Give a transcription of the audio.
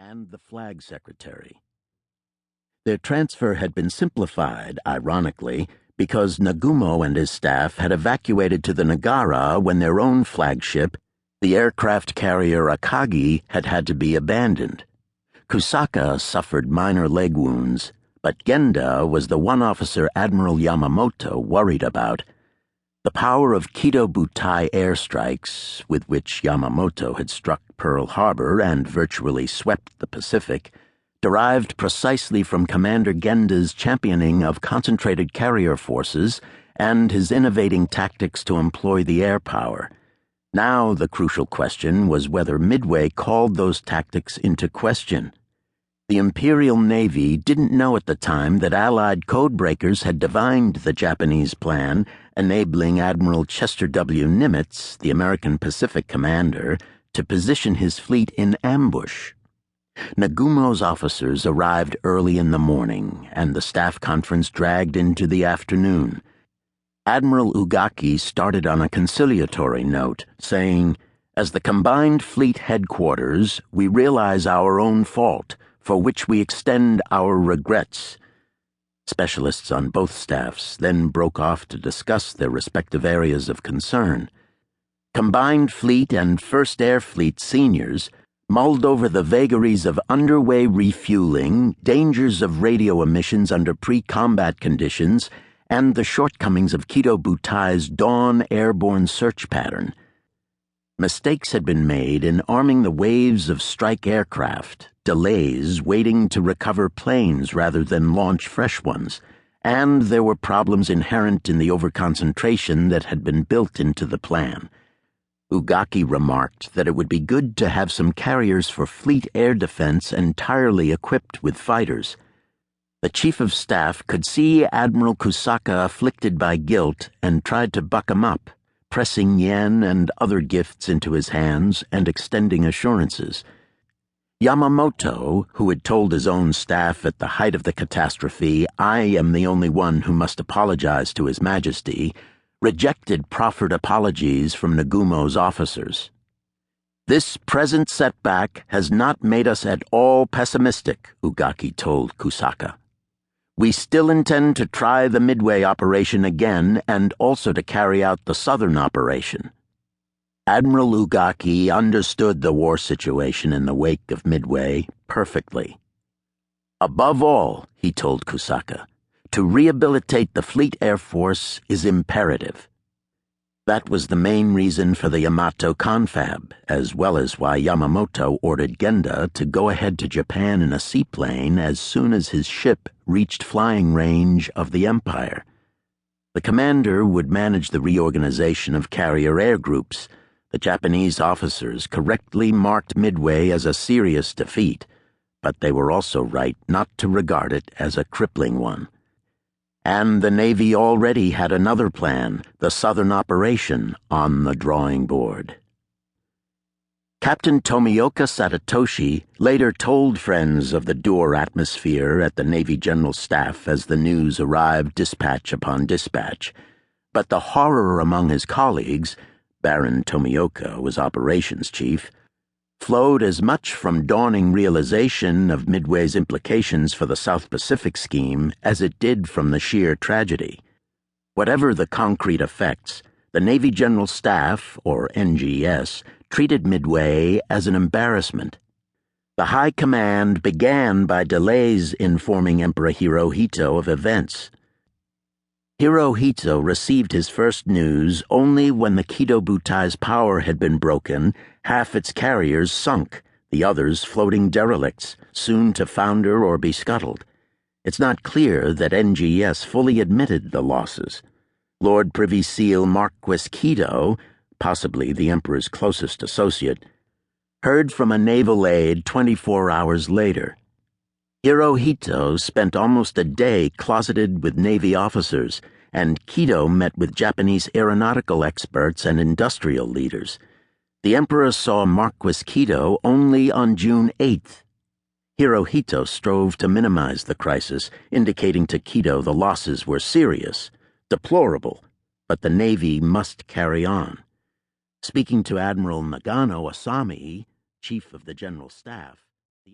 and the flag secretary. Their transfer had been simplified, ironically, because Nagumo and his staff had evacuated to the Nagara when their own flagship, the aircraft carrier Akagi, had to be abandoned. Kusaka suffered minor leg wounds, but Genda was the one officer Admiral Yamamoto worried about. The power of Kido Butai airstrikes, with which Yamamoto had struck Pearl Harbor and virtually swept the Pacific, derived precisely from Commander Genda's championing of concentrated carrier forces and his innovating tactics to employ the air power. Now the crucial question was whether Midway called those tactics into question. The Imperial Navy didn't know at the time that Allied codebreakers had divined the Japanese plan, enabling Admiral Chester W. Nimitz, the American Pacific commander, to position his fleet in ambush. Nagumo's officers arrived early in the morning, and the staff conference dragged into the afternoon. Admiral Ugaki started on a conciliatory note, saying, "As the combined fleet headquarters, we realize our own fault, for which we extend our regrets." Specialists on both staffs then broke off to discuss their respective areas of concern. Combined Fleet and First Air Fleet seniors mulled over the vagaries of underway refueling, dangers of radio emissions under pre-combat conditions, and the shortcomings of Kido Butai's dawn airborne search pattern. Mistakes had been made in arming the waves of strike aircraft, delays waiting to recover planes rather than launch fresh ones, and there were problems inherent in the overconcentration that had been built into the plan. Ugaki remarked that it would be good to have some carriers for fleet air defense entirely equipped with fighters. The Chief of Staff could see Admiral Kusaka afflicted by guilt and tried to buck him up, pressing yen and other gifts into his hands and extending assurances. Yamamoto, who had told his own staff at the height of the catastrophe, "I am the only one who must apologize to His Majesty," rejected proffered apologies from Nagumo's officers. "This present setback has not made us at all pessimistic," Ugaki told Kusaka. "We still intend to try the Midway operation again and also to carry out the Southern operation." Admiral Ugaki understood the war situation in the wake of Midway perfectly. "Above all," he told Kusaka, "to rehabilitate the Fleet Air Force is imperative." That was the main reason for the Yamato confab, as well as why Yamamoto ordered Genda to go ahead to Japan in a seaplane as soon as his ship reached flying range of the Empire. The commander would manage the reorganization of carrier air groups. The Japanese officers correctly marked Midway as a serious defeat, but they were also right not to regard it as a crippling one. And the Navy already had another plan, the Southern operation, on the drawing board. Captain Tomioka Satatoshi later told friends of the dour atmosphere at the Navy General Staff as the news arrived dispatch upon dispatch, but the horror among his colleagues, Baron Tomioka was operations chief, flowed as much from dawning realization of Midway's implications for the South Pacific scheme as it did from the sheer tragedy. Whatever the concrete effects, the Navy General Staff, or NGS, treated Midway as an embarrassment. The High Command began by delays informing Emperor Hirohito of events. Hirohito received his first news only when the Kido Butai's power had been broken, half its carriers sunk, the others floating derelicts, soon to founder or be scuttled. It's not clear that NGS fully admitted the losses. Lord Privy Seal Marquis Kido, possibly the Emperor's closest associate, heard from a naval aide 24 hours later. Hirohito spent almost a day closeted with Navy officers, and Kido met with Japanese aeronautical experts and industrial leaders. The Emperor saw Marquis Kido only on June 8th. Hirohito strove to minimize the crisis, indicating to Kido the losses were serious, deplorable, but the Navy must carry on. Speaking to Admiral Nagano Asami, Chief of the General Staff,